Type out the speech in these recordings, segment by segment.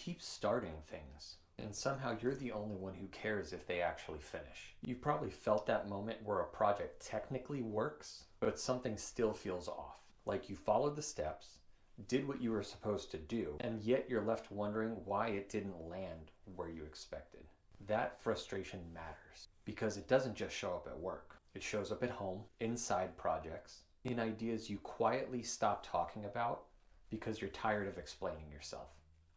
keep starting things, and somehow you're the only one who cares if they actually finish. You've probably felt that moment where a project technically works, but something still feels off. Like you followed the steps, did what you were supposed to do, and yet you're left wondering why it didn't land where you expected. That frustration matters because it doesn't just show up at work. It shows up at home, inside projects, in ideas you quietly stop talking about because you're tired of explaining yourself.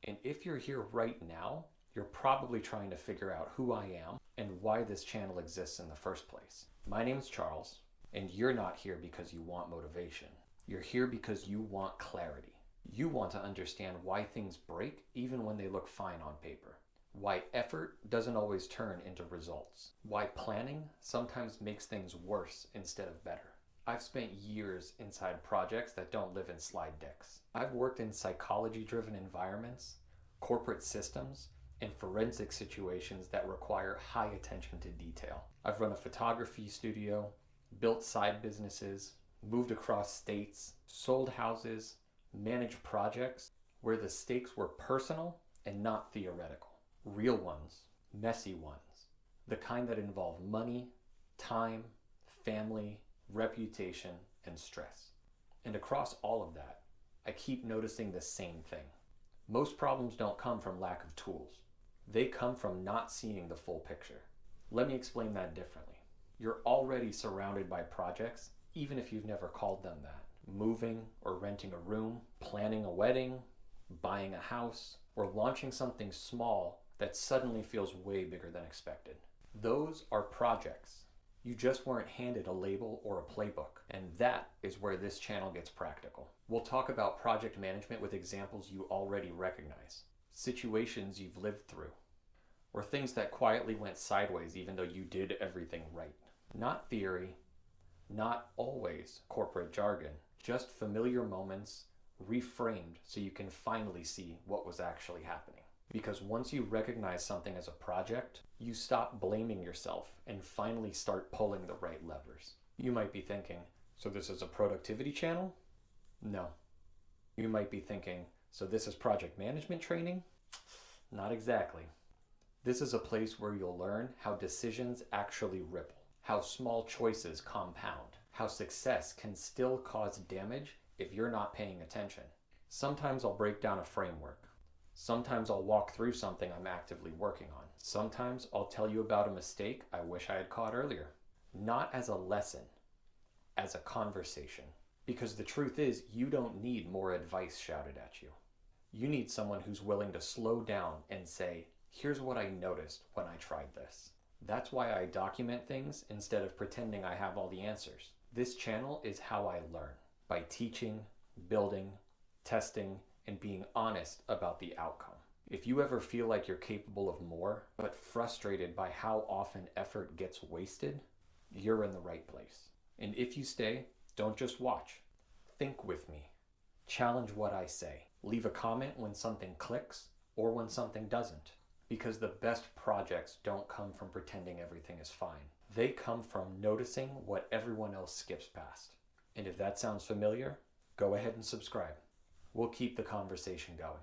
And if you're here right now, you're probably trying to figure out who I am and why this channel exists in the first place. My name is Charles, and you're not here because you want motivation. You're here because you want clarity. You want to understand why things break even when they look fine on paper. Why effort doesn't always turn into results. Why planning sometimes makes things worse instead of better. I've spent years inside projects that don't live in slide decks. I've worked in psychology-driven environments, corporate systems, and forensic situations that require high attention to detail. I've run a photography studio, built side businesses, moved across states, sold houses, managed projects where the stakes were personal and not theoretical. Real ones, messy ones, the kind that involve money, time, family, reputation, and stress. And across all of that, I keep noticing the same thing. Most problems don't come from lack of tools. They come from not seeing the full picture. Let me explain that differently. You're already surrounded by projects, even if you've never called them that. Moving or renting a room, planning a wedding, buying a house, or launching something small that suddenly feels way bigger than expected. Those are projects. You just weren't handed a label or a playbook, and that is where this channel gets practical. We'll talk about project management with examples you already recognize, situations you've lived through, or things that quietly went sideways even though you did everything right. Not theory, not always corporate jargon, just familiar moments reframed so you can finally see what was actually happening. Because once you recognize something as a project, you stop blaming yourself and finally start pulling the right levers. You might be thinking, so this is a productivity channel? No. You might be thinking, so this is project management training? Not exactly. This is a place where you'll learn how decisions actually ripple, how small choices compound, how success can still cause damage if you're not paying attention. Sometimes I'll break down a framework. Sometimes I'll walk through something I'm actively working on. Sometimes I'll tell you about a mistake I wish I had caught earlier. Not as a lesson, as a conversation. Because the truth is, you don't need more advice shouted at you. You need someone who's willing to slow down and say, here's what I noticed when I tried this. That's why I document things instead of pretending I have all the answers. This channel is how I learn, by teaching, building, testing, and being honest about the outcome. If you ever feel like you're capable of more, but frustrated by how often effort gets wasted, you're in the right place. And if you stay, don't just watch. Think with me. Challenge what I say. Leave a comment when something clicks or when something doesn't. Because the best projects don't come from pretending everything is fine. They come from noticing what everyone else skips past. And if that sounds familiar, go ahead and subscribe. We'll keep the conversation going.